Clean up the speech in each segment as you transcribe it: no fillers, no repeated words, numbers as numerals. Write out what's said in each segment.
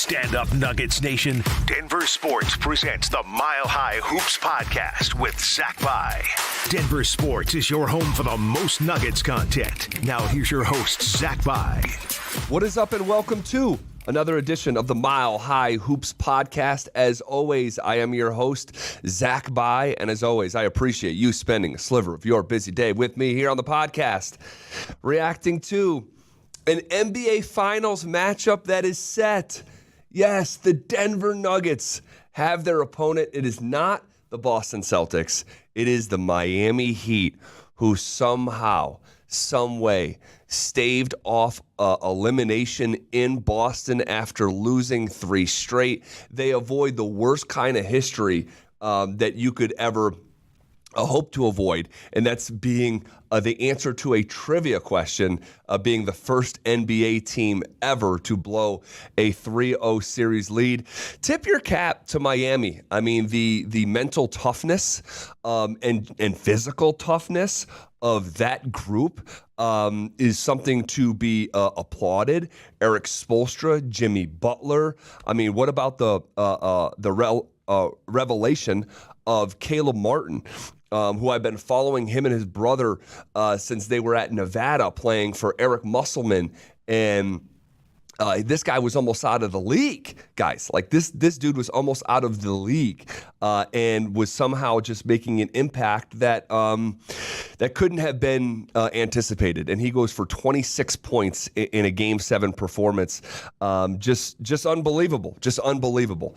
Stand up, Nuggets Nation. Denver Sports presents the Mile High Hoops podcast with Zach By. Denver Sports is your home for the most Nuggets content. Now here's your host, Zach By. What is up, and welcome to another edition of the Mile High Hoops podcast. As always, I am your host, Zach By, and as always, I appreciate you spending a sliver of your busy day with me here on the podcast, reacting to an NBA Finals matchup that is set. Yes, the Denver Nuggets have their opponent. It is not the Boston Celtics. It is the Miami Heat, who somehow, some way, staved off elimination in Boston after losing 3 straight. They avoid the worst kind of history that you could ever hope to avoid, and that's being the answer to a trivia question, being the first NBA team ever to blow a 3-0 series lead. Tip your cap to Miami. I mean, the mental toughness and physical toughness of that group is something to be applauded. Erik Spoelstra, Jimmy Butler. I mean, what about the revelation of Caleb Martin, who I've been following him and his brother since they were at Nevada playing for Eric Musselman. And this guy was almost out of the league, guys. Like this dude was almost out of the league and was somehow just making an impact that that couldn't have been anticipated. And he goes for 26 points in a Game 7 performance. Just unbelievable. Just unbelievable.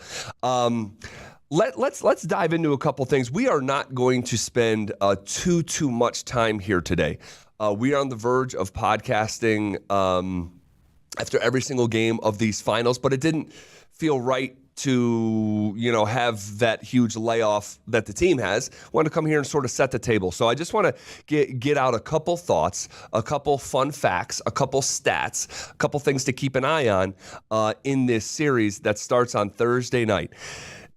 Let's dive into a couple things. We are not going to spend too much time here today. We are on the verge of podcasting after every single game of these finals, but it didn't feel right to, have that huge layoff that the team has. I want to come here and sort of set the table. So I just want to get out a couple thoughts, a couple fun facts, a couple stats, a couple things to keep an eye on in this series that starts on Thursday night.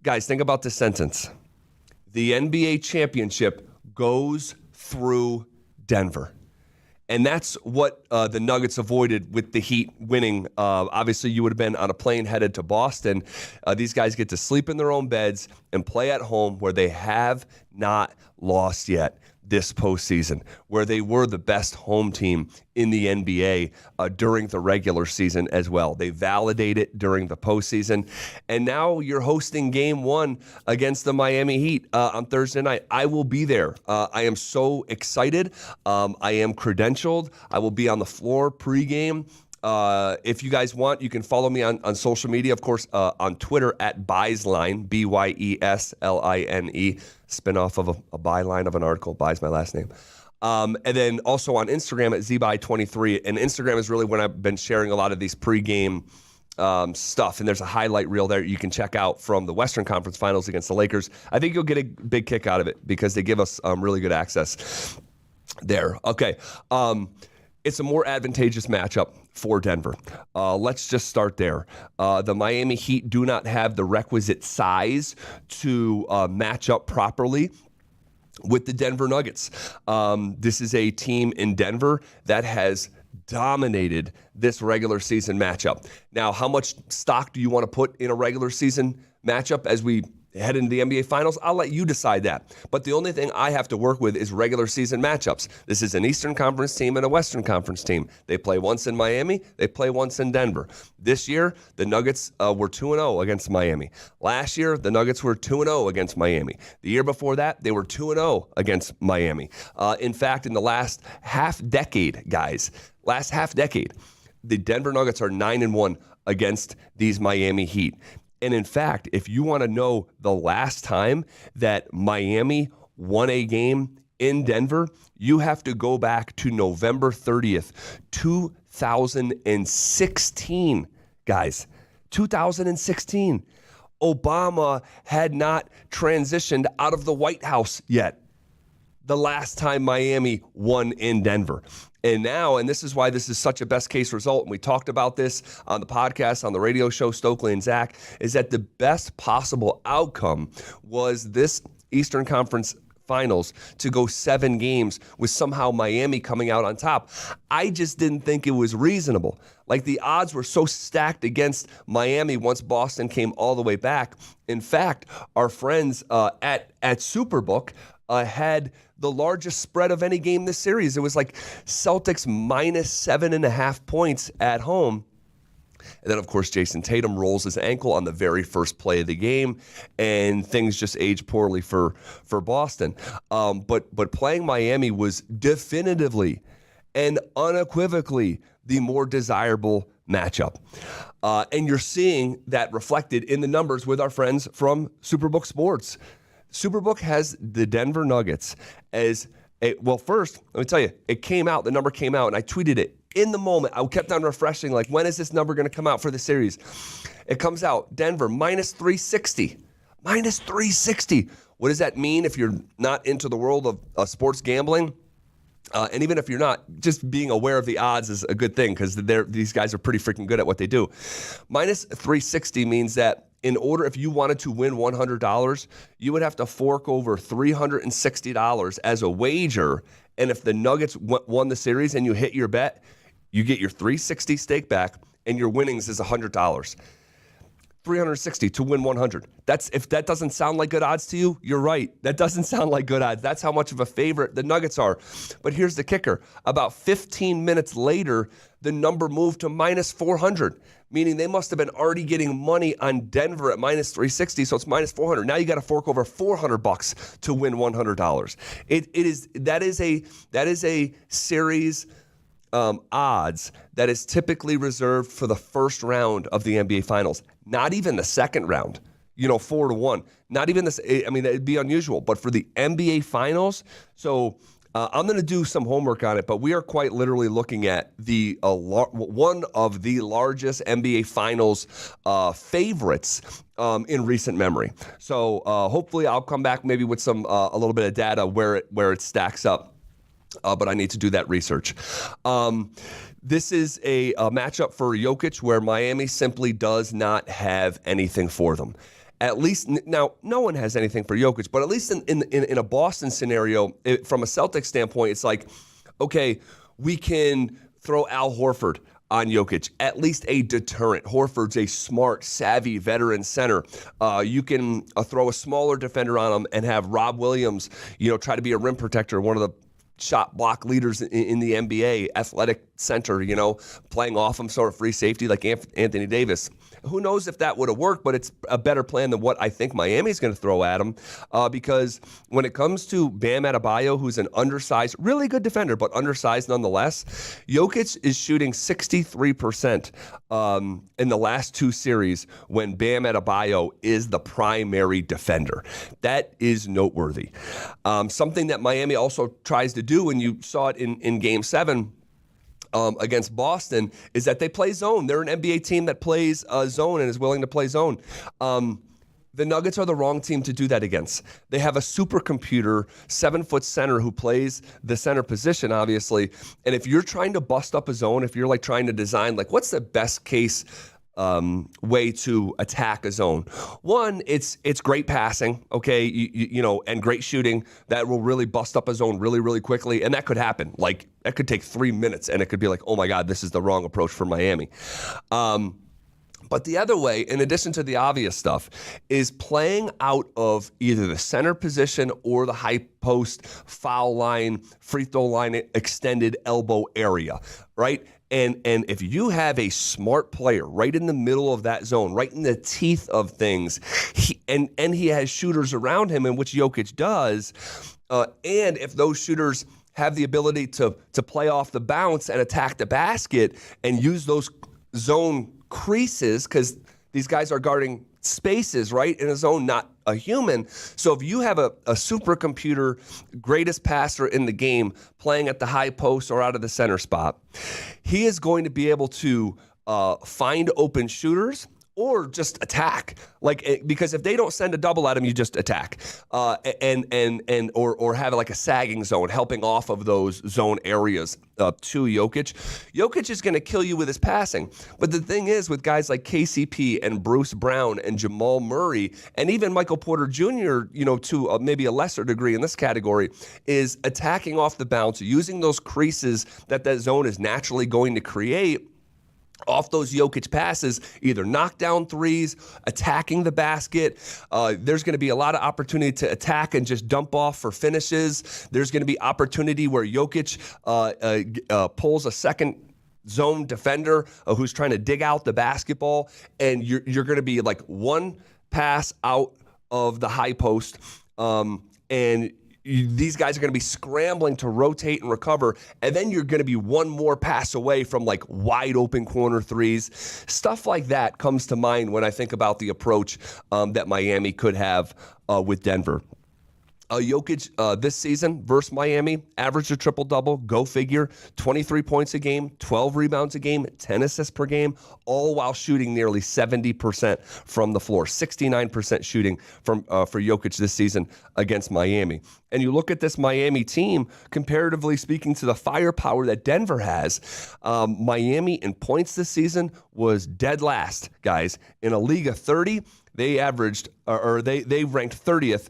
Guys, think about this sentence. The NBA championship goes through Denver. And that's what the Nuggets avoided with the Heat winning. Obviously, you would have been on a plane headed to Boston. These guys get to sleep in their own beds and play at home, where they have not lost yet this postseason, where they were the best home team in the NBA during the regular season as well. They validate it during the postseason. And now you're hosting Game 1 against the Miami Heat on Thursday night. I will be there. I am so excited. I am credentialed. I will be on the floor pregame. If you guys want, you can follow me on social media, of course, on Twitter at Byesline, Byesline, spinoff of a byline of an article. By's my last name. And then also on Instagram at ZBy23. And Instagram is really when I've been sharing a lot of these pregame stuff. And there's a highlight reel there you can check out from the Western Conference Finals against the Lakers. I think you'll get a big kick out of it because they give us really good access there. Okay. It's a more advantageous matchup for Denver. Let's just start there. The Miami Heat do not have the requisite size to match up properly with the Denver Nuggets. This is a team in Denver that has dominated this regular season matchup. Now, how much stock do you want to put in a regular season matchup as we head into the NBA Finals? I'll let you decide that. But the only thing I have to work with is regular season matchups. This is an Eastern Conference team and a Western Conference team. They play once in Miami. They play once in Denver. This year, the Nuggets were 2-0 against Miami. Last year, the Nuggets were 2-0 against Miami. The year before that, they were 2-0 against Miami. In fact, in the last half decade, the Denver Nuggets are 9-1 against these Miami Heat. And in fact, if you want to know the last time that Miami won a game in Denver, you have to go back to November 30th, 2016, guys. 2016. Obama had not transitioned out of the White House yet. The last time Miami won in Denver. And now, and this is why this is such a best case result, and we talked about this on the podcast, on the radio show, Stokely and Zach, is that the best possible outcome was this Eastern Conference Finals to go 7 games with somehow Miami coming out on top. I just didn't think it was reasonable. Like, the odds were so stacked against Miami once Boston came all the way back. In fact, our friends at Superbook had the largest spread of any game this series. It was like Celtics minus 7.5 points at home. And then, of course, Jason Tatum rolls his ankle on the very first play of the game, and things just age poorly for Boston. But playing Miami was definitively and unequivocally the more desirable matchup. And you're seeing that reflected in the numbers with our friends from Superbook Sports. Superbook has the Denver Nuggets as first, let me tell you, the number came out, and I tweeted it in the moment. I kept on refreshing, like, when is this number going to come out for the series? It comes out, Denver, minus 360. Minus 360. What does that mean if you're not into the world of sports gambling? And even if you're not, just being aware of the odds is a good thing, because these guys are pretty freaking good at what they do. Minus 360 means that if you wanted to win $100, you would have to fork over $360 as a wager. And if the Nuggets won the series and you hit your bet, you get your $360 stake back, and your winnings is $100. $360 to win $100. If that doesn't sound like good odds to you, you're right. That doesn't sound like good odds. That's how much of a favorite the Nuggets are. But here's the kicker. About 15 minutes later, the number moved to minus 400, meaning they must have been already getting money on Denver at minus 360, so it's minus 400. Now you got to fork over $400 to win $100. That is a series odds that is typically reserved for the first round of the NBA Finals. Not even the second round, 4-1. Not even this. I mean, it'd be unusual. But for the NBA Finals, so I'm going to do some homework on it. But we are quite literally looking at one of the largest NBA Finals favorites in recent memory. So hopefully, I'll come back maybe with some a little bit of data where it stacks up. But I need to do that research. This is a matchup for Jokic where Miami simply does not have anything for them. At least now, no one has anything for Jokic, but at least in a Boston scenario, from a Celtics standpoint, it's like, okay, we can throw Al Horford on Jokic, at least a deterrent. Horford's a smart, savvy veteran center. You can throw a smaller defender on him and have Rob Williams, try to be a rim protector, one of the shot block leaders in the NBA, athletic center, playing off him, sort of free safety like Anthony Davis. Who knows if that would have worked, but it's a better plan than what I think Miami's going to throw at him, because when it comes to Bam Adebayo, who's an undersized, really good defender, but undersized nonetheless, Jokic is shooting 63% in the last 2 series when Bam Adebayo is the primary defender. That is noteworthy. Something that Miami also tries to do, and you saw it in Game 7, against Boston, is that they play zone. They're an NBA team that plays zone and is willing to play zone. The Nuggets are the wrong team to do that against. They have a supercomputer, 7-foot center who plays the center position, obviously. And if you're trying to bust up a zone, if you're like trying to design, like, what's the best case way to attack a zone? One, it's great passing, okay, and great shooting that will really bust up a zone really, really quickly, and that could happen. Like, that could take 3 minutes, and it could be like, oh my God, this is the wrong approach for Miami. But the other way, in addition to the obvious stuff, is playing out of either the center position or the high post, foul line, free throw line, extended elbow area, right? And if you have a smart player right in the middle of that zone, right in the teeth of things, and he has shooters around him, in which Jokic does, and if those shooters have the ability to play off the bounce and attack the basket and use those zone creases, because these guys are guarding spaces, right, in a zone, not a human. So if you have a supercomputer, greatest passer in the game, playing at the high post or out of the center spot, he is going to be able to find open shooters, or just attack. Because if they don't send a double at him, you just attack, or have like a sagging zone, helping off of those zone areas to Jokic. Jokic is going to kill you with his passing. But the thing is, with guys like KCP and Bruce Brown and Jamal Murray, and even Michael Porter Jr., to maybe a lesser degree in this category, is attacking off the bounce, using those creases that zone is naturally going to create off those Jokic passes, either knockdown threes, attacking the basket. There's going to be a lot of opportunity to attack and just dump off for finishes. There's going to be opportunity where Jokic pulls a second zone defender who's trying to dig out the basketball, and you're going to be like one pass out of the high post, and these guys are going to be scrambling to rotate and recover, and then you're going to be one more pass away from like wide open corner threes. Stuff like that comes to mind when I think about the approach that Miami could have with Denver. Jokic this season versus Miami averaged a triple-double, go figure, 23 points a game, 12 rebounds a game, 10 assists per game, all while shooting nearly 70% from the floor, 69% shooting for Jokic this season against Miami. And you look at this Miami team, comparatively speaking to the firepower that Denver has, Miami in points this season was dead last, guys. In a league of 30, they averaged, they ranked 30th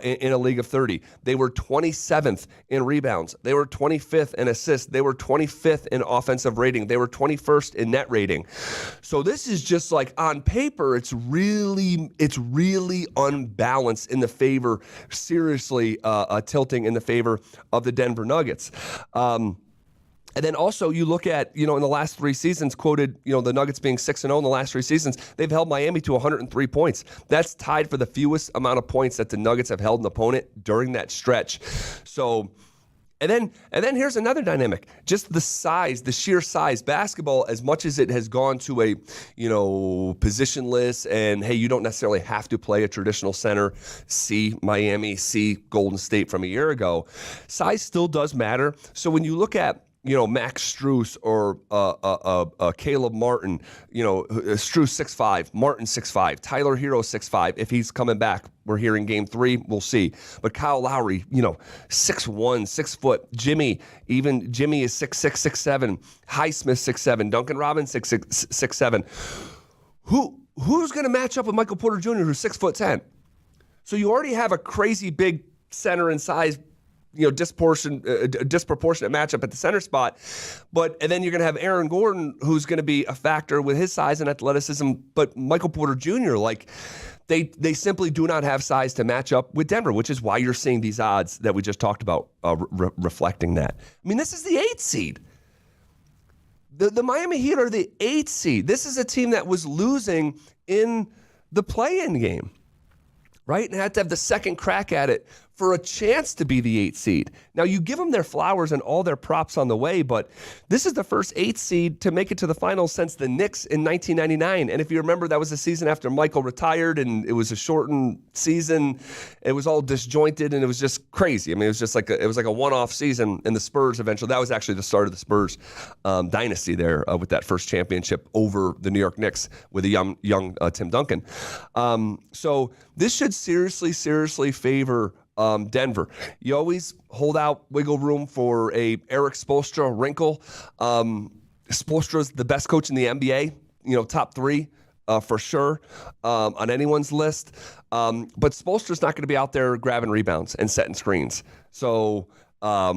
in a league of 30. They were 27th in rebounds. They were 25th in assists. They were 25th in offensive rating. They were 21st in net rating. So this is just like, on paper, it's really unbalanced in the favor, seriously tilting in the favor of the Denver Nuggets. And then also you look at, in the last 3 seasons, quoted, the Nuggets being 6-0 in the last 3 seasons, they've held Miami to 103 points. That's tied for the fewest amount of points that the Nuggets have held an opponent during that stretch. So, and then here's another dynamic, just the size, the sheer size. Basketball, as much as it has gone to a, positionless, and hey, you don't necessarily have to play a traditional center, see Miami, see Golden State from a year ago, size still does matter. So when you look at, Max Strus or Caleb Martin, Strus 6'5", Martin 6'5", Tyler Hero 6'5". If he's coming back, we're here in Game 3, we'll see. But Kyle Lowry, 6'1", 6 foot. Jimmy is 6'6", 6'7". Highsmith 6'7". Duncan Robinson 6'7". Who's going to match up with Michael Porter Jr., who's 6'10"? So you already have a crazy big center and size, disproportionate matchup at the center spot. And then you're going to have Aaron Gordon, who's going to be a factor with his size and athleticism. But Michael Porter Jr., they simply do not have size to match up with Denver, which is why you're seeing these odds that we just talked about reflecting that. I mean, this is the 8th seed. The Miami Heat are the 8th seed. This is a team that was losing in the play-in game, right? And had to have the second crack at it for a chance to be the 8th seed. Now, you give them their flowers and all their props on the way, but this is the first 8th seed to make it to the finals since the Knicks in 1999. And if you remember, that was the season after Michael retired, and it was a shortened season. It was all disjointed, and it was just crazy. I mean, it was just like a one-off season, and the Spurs eventually, that was actually the start of the Spurs dynasty there with that first championship over the New York Knicks with a young Tim Duncan. So this should seriously favor Denver. You always hold out wiggle room for a Eric Spoelstra wrinkle. Spoelstra's the best coach in the NBA, top 3 for sure on anyone's list. But Spoelstra's not going to be out there grabbing rebounds and setting screens. So, I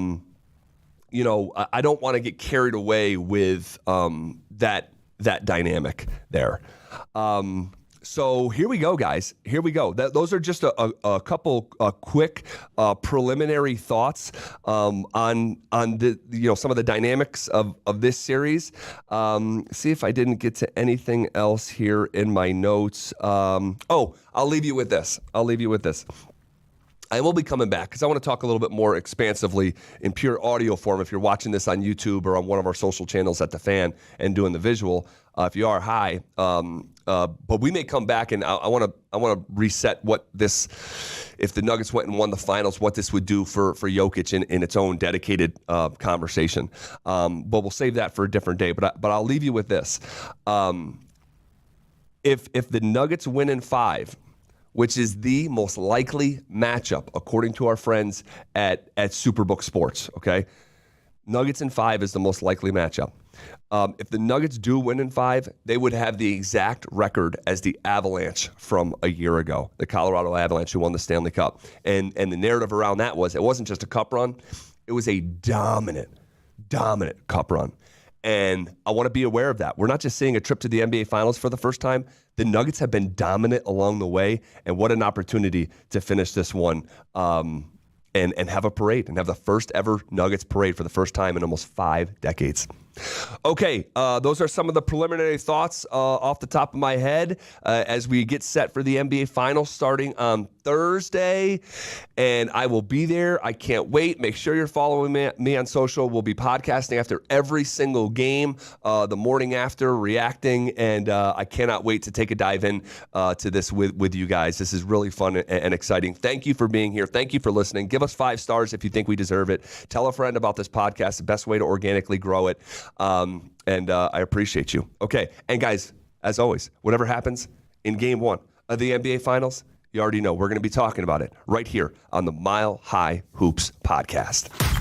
don't want to get carried away with that dynamic there. So here we go, guys. Here we go. Those are just a couple quick preliminary thoughts on the some of the dynamics of this series. See if I didn't get to anything else here in my notes. I'll leave you with this. I will be coming back because I want to talk a little bit more expansively in pure audio form. If you're watching this on YouTube or on one of our social channels at The Fan and doing the visual, if you are, hi. But we may come back, and I want to reset what this, if the Nuggets went and won the finals, what this would do for Jokic in its own dedicated conversation. But we'll save that for a different day. But I'll leave you with this. If the Nuggets win in 5, which is the most likely matchup according to our friends at Superbook Sports, okay? Nuggets in 5 is the most likely matchup. If the Nuggets do win in 5, they would have the exact record as the Avalanche from a year ago, the Colorado Avalanche who won the Stanley Cup. And the narrative around that was it wasn't just a cup run, it was a dominant cup run. And I want to be aware of that. We're not just seeing a trip to the NBA Finals for the first time. The Nuggets have been dominant along the way, and what an opportunity to finish this one and have a parade and have the first ever Nuggets parade for the first time in almost 5 decades. Okay, those are some of the preliminary thoughts off the top of my head as we get set for the NBA Finals starting on Thursday, and I will be there. I can't wait. Make sure you're following me on social. We'll be podcasting after every single game, the morning after, reacting, and I cannot wait to take a dive in to this with you guys. This is really fun and exciting. Thank you for being here. Thank you for listening. Give us 5 stars if you think we deserve it. Tell a friend about this podcast, the best way to organically grow it. And I appreciate you. Okay. And guys, as always, whatever happens in game 1 of the NBA Finals, you already know we're going to be talking about it right here on the Mile High Hoops podcast.